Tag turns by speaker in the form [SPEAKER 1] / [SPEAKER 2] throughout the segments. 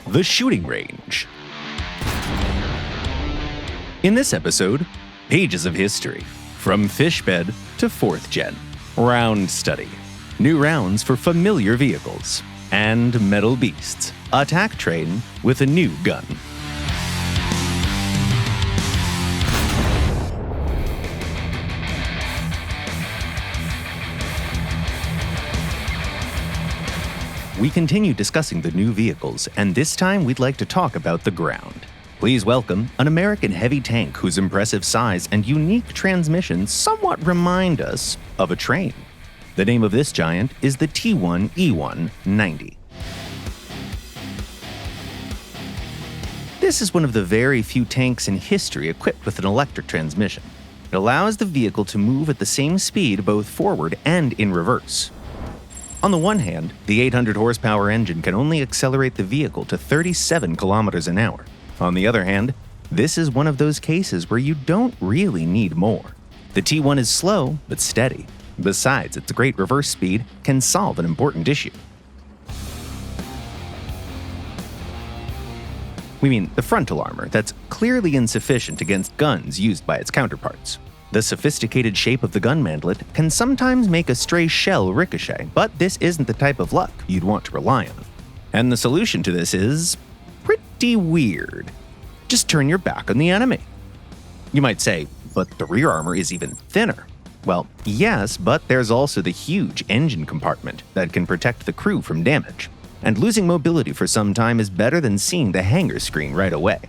[SPEAKER 1] The Shooting Range. In this episode, pages of history, from Fishbed to 4th Gen, round study, new rounds for familiar vehicles, and metal beasts, attack train with a new gun. We continue discussing the new vehicles, and this time we'd like to talk about the ground. Please welcome an American heavy tank whose impressive size and unique transmission somewhat remind us of a train. The name of this giant is the T1E1 90. This is one of the very few tanks in history equipped with an electric transmission. It allows the vehicle to move at the same speed both forward and in reverse. On the one hand, the 800 horsepower engine can only accelerate the vehicle to 37 kilometers an hour. On the other hand, this is one of those cases where you don't really need more. The T1 is slow but steady. Besides, its great reverse speed can solve an important issue. We mean the frontal armor that's clearly insufficient against guns used by its counterparts. The sophisticated shape of the gun mantlet can sometimes make a stray shell ricochet, but this isn't the type of luck you'd want to rely on. And the solution to this is pretty weird. Just turn your back on the enemy. You might say, but the rear armor is even thinner. Well, yes, but there's also the huge engine compartment that can protect the crew from damage. And losing mobility for some time is better than seeing the hangar screen right away.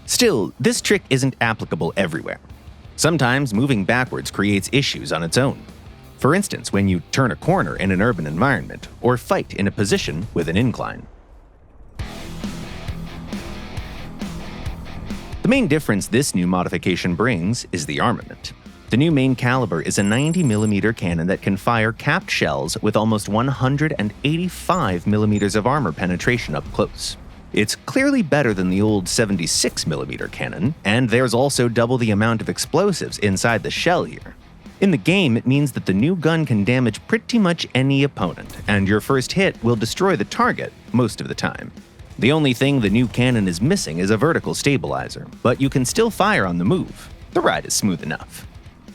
[SPEAKER 1] Still, this trick isn't applicable everywhere. Sometimes moving backwards creates issues on its own. For instance, when you turn a corner in an urban environment or fight in a position with an incline. The main difference this new modification brings is the armament. The new main caliber is a 90mm cannon that can fire capped shells with almost 185mm of armor penetration up close. It's clearly better than the old 76mm cannon, and there's also double the amount of explosives inside the shell here. In the game, it means that the new gun can damage pretty much any opponent, and your first hit will destroy the target most of the time. The only thing the new cannon is missing is a vertical stabilizer, but you can still fire on the move. The ride is smooth enough.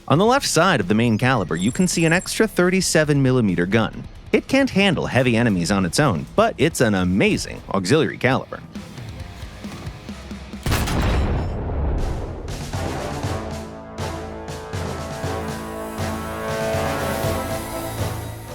[SPEAKER 1] On the left side of the main caliber, you can see an extra 37mm gun. It can't handle heavy enemies on its own, but it's an amazing auxiliary caliber.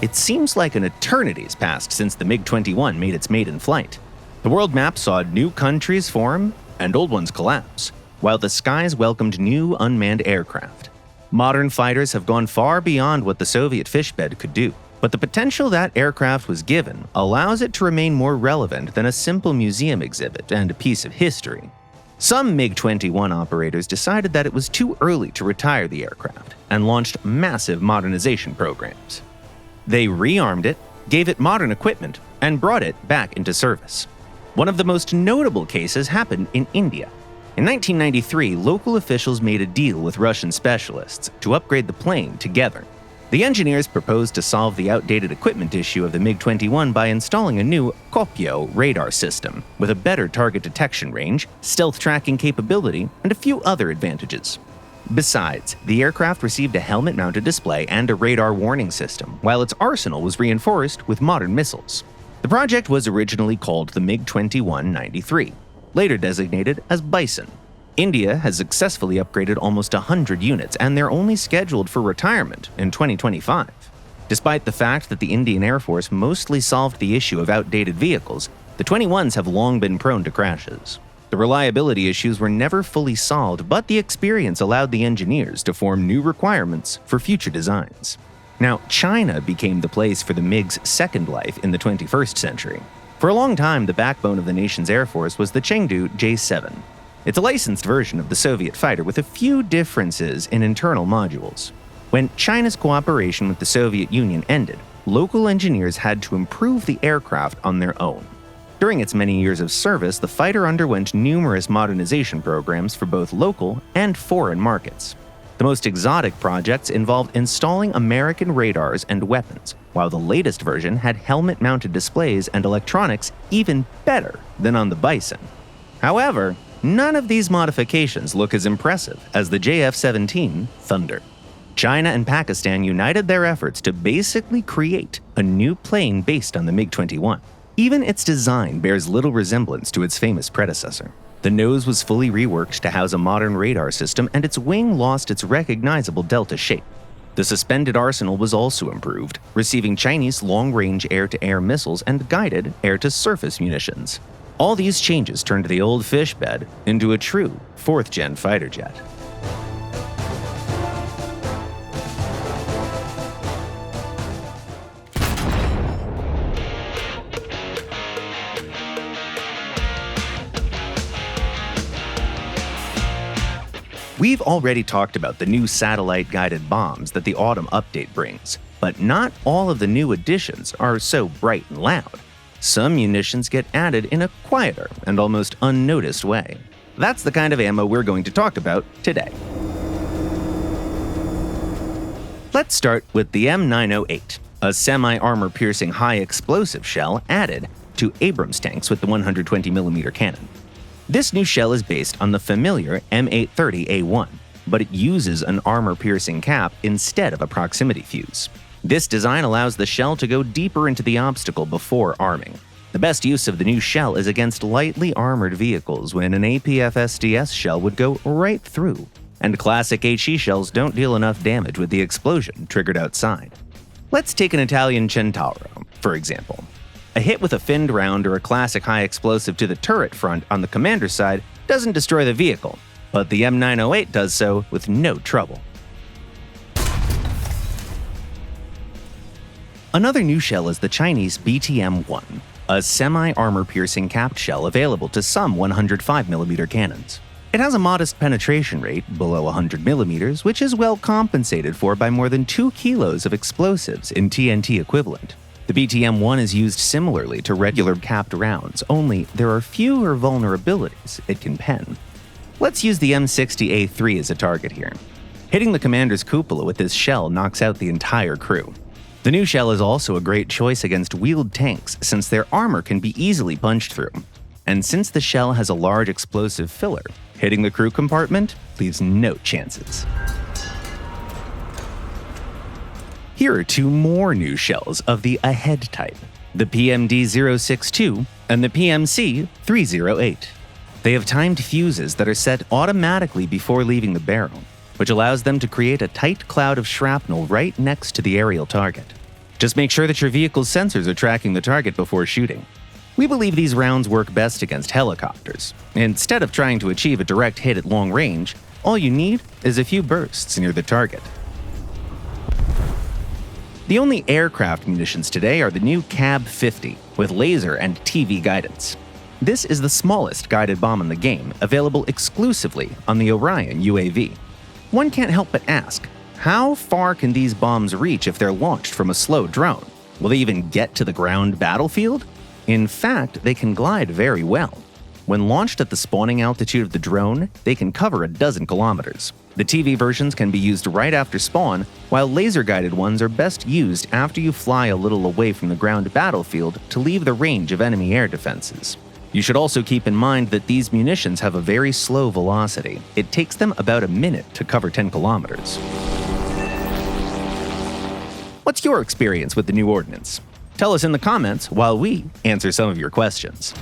[SPEAKER 1] It seems like an eternity's passed since the MiG-21 made its maiden flight. The world map saw new countries form and old ones collapse, while the skies welcomed new unmanned aircraft. Modern fighters have gone far beyond what the Soviet Fishbed could do. But the potential that aircraft was given allows it to remain more relevant than a simple museum exhibit and a piece of history. Some MiG-21 operators decided that it was too early to retire the aircraft and launched massive modernization programs. They rearmed it, gave it modern equipment, and brought it back into service. One of the most notable cases happened in India. In 1993, local officials made a deal with Russian specialists to upgrade the plane together. The engineers proposed to solve the outdated equipment issue of the MiG-21 by installing a new Kopio radar system with a better target detection range, stealth tracking capability, and a few other advantages. Besides, the aircraft received a helmet-mounted display and a radar warning system, while its arsenal was reinforced with modern missiles. The project was originally called the MiG-21-93, later designated as Bison. India has successfully upgraded almost 100 units, and they're only scheduled for retirement in 2025. Despite the fact that the Indian Air Force mostly solved the issue of outdated vehicles, the 21s have long been prone to crashes. The reliability issues were never fully solved, but the experience allowed the engineers to form new requirements for future designs. Now, China became the place for the MiG's second life in the 21st century. For a long time, the backbone of the nation's Air Force was the Chengdu J-7. It's a licensed version of the Soviet fighter with a few differences in internal modules. When China's cooperation with the Soviet Union ended, local engineers had to improve the aircraft on their own. During its many years of service, the fighter underwent numerous modernization programs for both local and foreign markets. The most exotic projects involved installing American radars and weapons, while the latest version had helmet-mounted displays and electronics even better than on the Bison. However, none of these modifications look as impressive as the JF-17 Thunder. China and Pakistan united their efforts to basically create a new plane based on the MiG-21. Even its design bears little resemblance to its famous predecessor. The nose was fully reworked to house a modern radar system, and its wing lost its recognizable delta shape. The suspended arsenal was also improved, receiving Chinese long-range air-to-air missiles and guided air-to-surface munitions. All these changes turned the old Fishbed into a true 4th-gen fighter jet. We've already talked about the new satellite-guided bombs that the Autumn update brings, but not all of the new additions are so bright and loud. Some munitions get added in a quieter and almost unnoticed way. That's the kind of ammo we're going to talk about today. Let's start with the M908, a semi-armor-piercing high-explosive shell added to Abrams tanks with the 120mm cannon. This new shell is based on the familiar M830A1, but it uses an armor-piercing cap instead of a proximity fuse. This design allows the shell to go deeper into the obstacle before arming. The best use of the new shell is against lightly armored vehicles when an APF-SDS shell would go right through, and classic HE shells don't deal enough damage with the explosion triggered outside. Let's take an Italian Centauro, for example. A hit with a finned round or a classic high explosive to the turret front on the commander's side doesn't destroy the vehicle, but the M908 does so with no trouble. Another new shell is the Chinese BTM-1, a semi-armor-piercing capped shell available to some 105mm cannons. It has a modest penetration rate, below 100mm, which is well compensated for by more than 2 kilos of explosives in TNT equivalent. The BTM-1 is used similarly to regular capped rounds, only there are fewer vulnerabilities it can pen. Let's use the M60A3 as a target here. Hitting the commander's cupola with this shell knocks out the entire crew. The new shell is also a great choice against wheeled tanks since their armor can be easily punched through. And since the shell has a large explosive filler, hitting the crew compartment leaves no chances. Here are 2 more new shells of the Ahead type, the PMD-062 and the PMC-308. They have timed fuses that are set automatically before leaving the barrel, which allows them to create a tight cloud of shrapnel right next to the aerial target. Just make sure that your vehicle's sensors are tracking the target before shooting. We believe these rounds work best against helicopters. Instead of trying to achieve a direct hit at long range, all you need is a few bursts near the target. The only aircraft munitions today are the new CAB-50 with laser and TV guidance. This is the smallest guided bomb in the game, available exclusively on the Orion UAV. One can't help but ask, how far can these bombs reach if they're launched from a slow drone? Will they even get to the ground battlefield? In fact, they can glide very well. When launched at the spawning altitude of the drone, they can cover a dozen kilometers. The TV versions can be used right after spawn, while laser-guided ones are best used after you fly a little away from the ground battlefield to leave the range of enemy air defenses. You should also keep in mind that these munitions have a very slow velocity. It takes them about a minute to cover 10 kilometers. What's your experience with the new ordnance? Tell us in the comments while we answer some of your questions.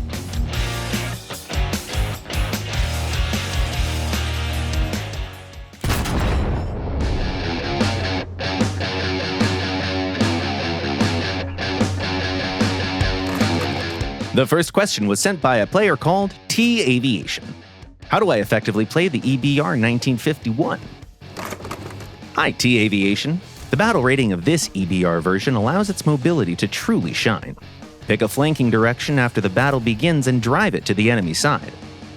[SPEAKER 1] The first question was sent by a player called T-Aviation. How do I effectively play the EBR 1951? Hi, T-Aviation. The battle rating of this EBR version allows its mobility to truly shine. Pick a flanking direction after the battle begins and drive it to the enemy side.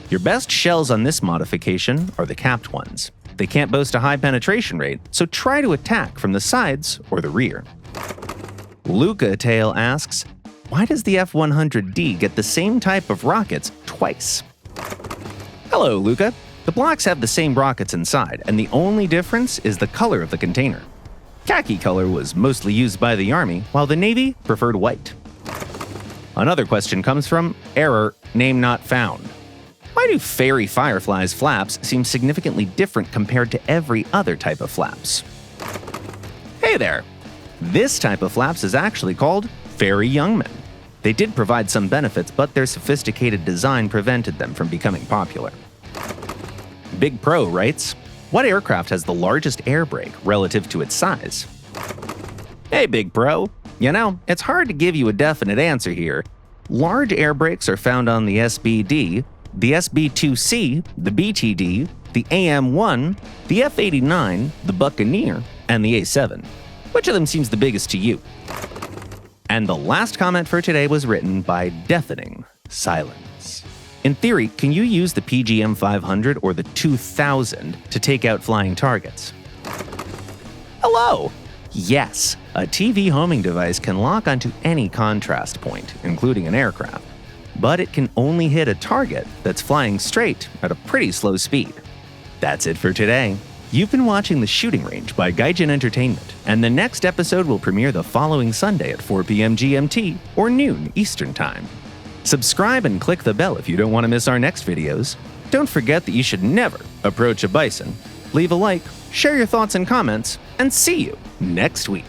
[SPEAKER 1] Your best shells on this modification are the capped ones. They can't boast a high penetration rate, so try to attack from the sides or the rear. Luca Tail asks, why does the F-100D get the same type of rockets twice? Hello, Luca. The blocks have the same rockets inside, and the only difference is the color of the container. Khaki color was mostly used by the Army, while the Navy preferred white. Another question comes from error, name not found. Why do fairy fireflies' flaps seem significantly different compared to every other type of flaps? Hey there! This type of flaps is actually called fairy youngmen. They did provide some benefits, but their sophisticated design prevented them from becoming popular. Big Pro writes, what aircraft has the largest air brake relative to its size? Hey Big Pro, you know, it's hard to give you a definite answer here. Large air brakes are found on the SBD, the SB-2C, the BTD, the AM-1, the F-89, the Buccaneer, and the A-7. Which of them seems the biggest to you? And the last comment for today was written by Deafening Silence. In theory, can you use the PGM-500 or the 2000 to take out flying targets? Hello! Yes, a TV homing device can lock onto any contrast point, including an aircraft. But it can only hit a target that's flying straight at a pretty slow speed. That's it for today. You've been watching The Shooting Range by Gaijin Entertainment, and the next episode will premiere the following Sunday at 4 p.m. GMT or noon Eastern Time. Subscribe and click the bell if you don't want to miss our next videos. Don't forget that you should never approach a bison. Leave a like, share your thoughts and comments, and see you next week.